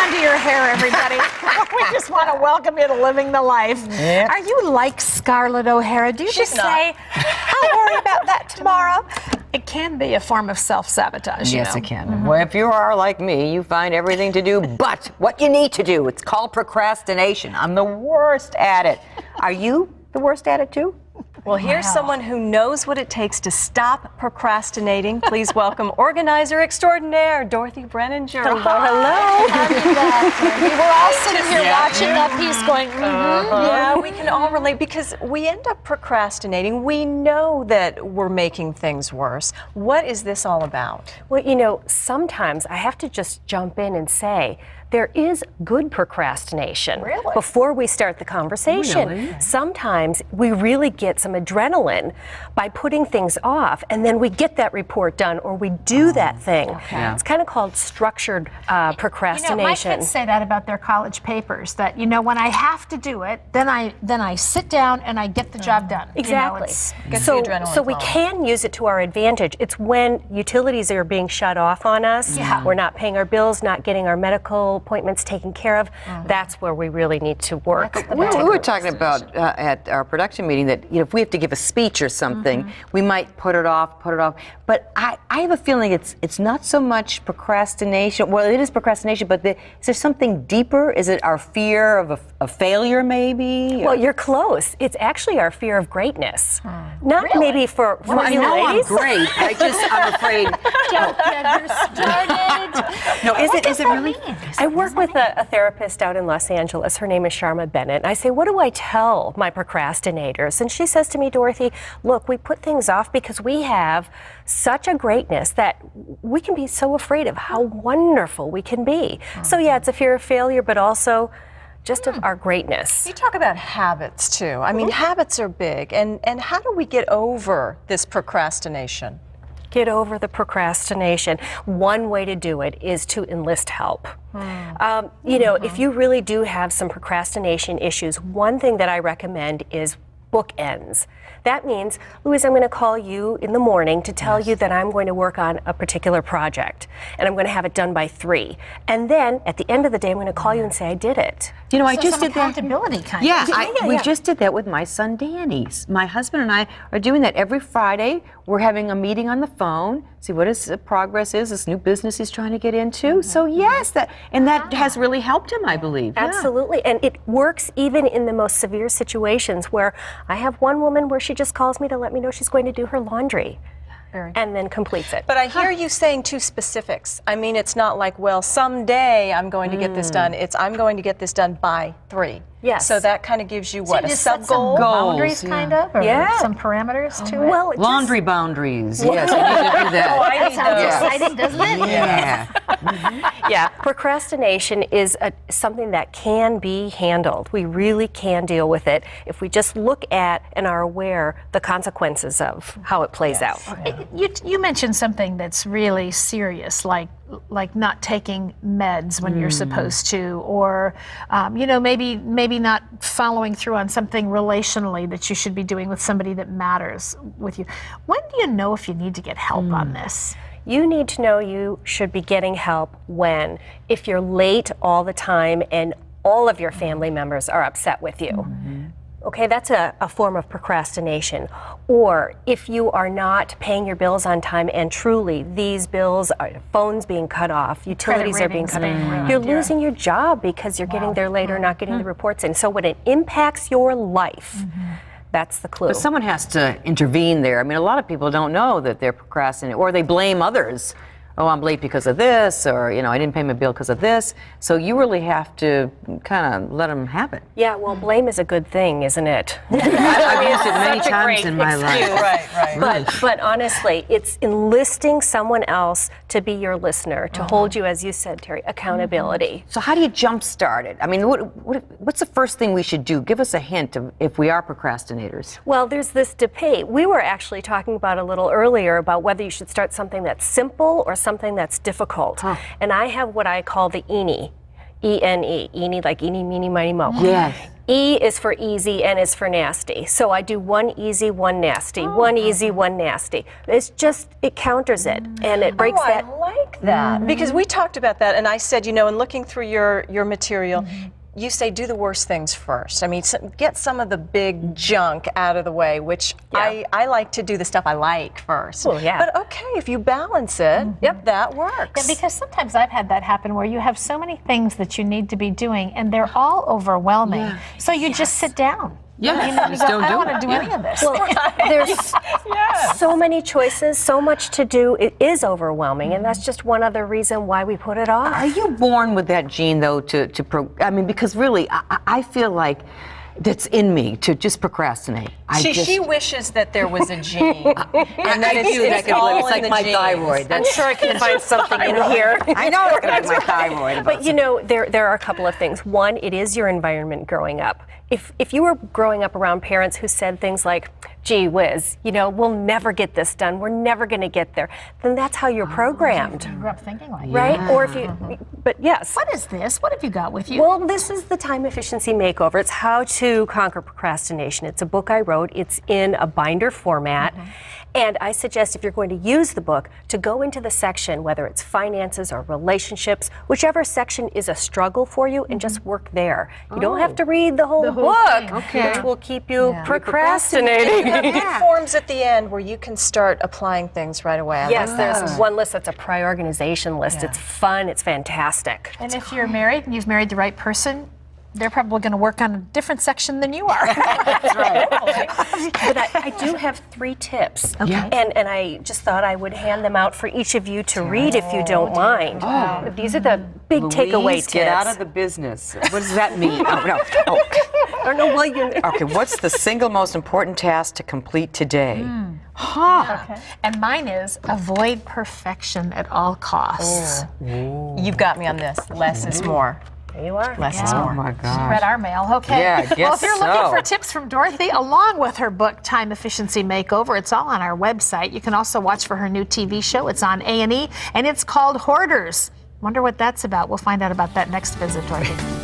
on to your hair, everybody. We just want to welcome you to Living the Life. Yep. Are you like Scarlett O'Hara? Do you just say, I'll worry about that tomorrow? It can be a form of self-sabotage, Yes, you know? it can. Well, if you are like me, you find everything to do but what you need to do. It's called procrastination. I'm the worst at it. Are you the worst at it too? Well, here's someone who knows what it takes to stop procrastinating. Please welcome organizer extraordinaire, Dorothy Breininger. Hello, hello. We were all sitting here watching that piece going, Yeah, we can all relate because we end up procrastinating. We know that we're making things worse. What is this all about? Well, you know, sometimes I have to just jump in and say, there is good procrastination. Really? Before we start the conversation. Really? Sometimes we really get some adrenaline by putting things off, and then we get that report done or we do that thing. Yeah. It's kind of called structured procrastination. You know, my kids say that about their college papers, that, you know, when I have to do it, then I sit down and I get the job done. Exactly. You know, Gets the adrenaline so we flowing. can use it to our advantage. It's when utilities are being shut off on us, we're not paying our bills, not getting our medical appointments taken care of. That's where we really need to work. We were talking about at our production meeting that, you know, if we have to give a speech or something, we might put it off. But I have a feeling it's not so much procrastination. Well, it is procrastination, but is there something deeper? Is it our fear of a failure, maybe? Well, you're close. It's actually our fear of greatness. Not maybe for I you know ladies. I'm great. I'm afraid. Don't get her started. No, is it really? I work with a therapist out in Los Angeles. Her name is Sharma Bennett. And I say, what do I tell my procrastinators? And she says to me, Dorothy, look, we put things off because we have such a greatness that we can be so afraid of how wonderful we can be. So yeah, it's a fear of failure, but also just of our greatness. You talk about habits too. I mean, habits are big. And how do we get over this procrastination? Get over the procrastination. One way to do it is to enlist help. You know, if you really do have some procrastination issues, one thing that I recommend is bookends. That means, Louise, I'm going to call you in the morning to tell you that I'm going to work on a particular project, and I'm going to have it done by 3. And then, at the end of the day, I'm going to call you and say I did it. You know, I So just some did that. accountability kind Yeah, of. we just did that with my son Danny. My husband and I are doing that every Friday. We're having a meeting on the phone, see what his progress is, this new business he's trying to get into. So yes, that has really helped him, I believe. Yeah. Absolutely, and it works even in the most severe situations where I have one woman where she just calls me to let me know she's going to do her laundry and then completes it. But I hear you saying two specifics. I mean, it's not like, well, someday I'm going to get this done. It's I'm going to get this done by 3. Yes. So that kind of gives you what, So a just set sub-goal? some boundaries, Goals, kind of, or Yeah. some parameters to it. Well, Laundry boundaries. Yes, I need to do that. I That need sounds those. exciting, doesn't it? Yeah. procrastination is something that can be handled. We really can deal with it if we just look at and are aware the consequences of how it plays out. You mentioned something that's really serious, like not taking meds when you're supposed to, or you know, maybe not following through on something relationally that you should be doing with somebody that matters with you. When do you know if you need to get help on this? You need to know you should be getting help when, if you're late all the time and all of your family members are upset with you. Okay, that's a form of procrastination. Or if you are not paying your bills on time and truly these bills are phones being cut off, utilities are being ratings cut being off, ruined, you're yeah. losing your job because you're getting there later, not getting the reports in. So when it impacts your life, that's the clue. But someone has to intervene there. I mean, a lot of people don't know that they're procrastinating, or they blame others. Oh, I'm late because of this, or, you know, I didn't pay my bill because of this. So you really have to kind of let them have it. Yeah, well, blame is a good thing, isn't it? I've used it many Such a times great in my life. Right. But honestly, it's enlisting someone else to be your listener, to hold you, as you said, Terry, accountability. So how do you jumpstart it? I mean, what's the first thing we should do? Give us a hint of if we are procrastinators. Well, there's this debate. We were actually talking about a little earlier about whether you should start something that's simple or something that's difficult. And I have what I call the ENE, E-N-E, ENE, like eeny, meeny, miny, mo. Yes. E is for easy, N is for nasty. So I do one easy, one nasty, one easy, one nasty. It's just, it counters it, and it breaks that. I like that. Because we talked about that, and I said, you know, in looking through your material, you say do the worst things first. I mean, get some of the big junk out of the way, which I like to do the stuff I like first. Well, yeah. But okay, if you balance it, that works. Yeah, because sometimes I've had that happen where you have so many things that you need to be doing and they're all overwhelming. So you just sit down. Yeah, You know, you just go, don't I do don't it. want to do any of this. Well, there's so many choices, so much to do. It is overwhelming, and that's just one other reason why we put it off. Are you born with that gene, though, I mean, because really, I feel like that's in me to just procrastinate. She wishes that there was a gene. And that it's all it's like in the my genes. thyroid. I'm sure I can find something in here. I know it's going to be my thyroid. But you know, there are a couple of things. One, it is your environment growing up. If you were growing up around parents who said things like, gee whiz, you know, we'll never get this done, we're never going to get there, then that's how you're programmed, I grew up thinking like that. right? Or if you, but yes. What is this? What have you got with you? Well, this is the Time Efficiency Makeover. It's How to Conquer Procrastination. It's a book I wrote. It's in a binder format. And I suggest if you're going to use the book to go into the section, whether it's finances or relationships, whichever section is a struggle for you, and just work there. You don't have to read the whole book, which will keep you procrastinating. Good forms at the end where you can start applying things right away. I Yes, like that. there's one list that's a priorganization list. It's fun, it's fantastic. And if you're married and you've married the right person, they're probably going to work on a different section than you are. That's right. But I do have 3 tips. Okay. And I just thought I would hand them out for each of you to read if you don't mind. But these are the big takeaway Louise, tips. get out of the business. What does that mean? Oh, no. Oh. I don't know, William. Okay, what's the single most important task to complete today? And mine is avoid perfection at all costs. You've got me on this. Less is more. There you are. Less is Oh more. my gosh. Read our mail, okay. Yeah, I guess well, if you're looking so. for tips from Dorothy, along with her book, Time Efficiency Makeover, it's all on our website. You can also watch for her new TV show. It's on A&E, and it's called Hoarders. Wonder what that's about. We'll find out about that next visit, Dorothy.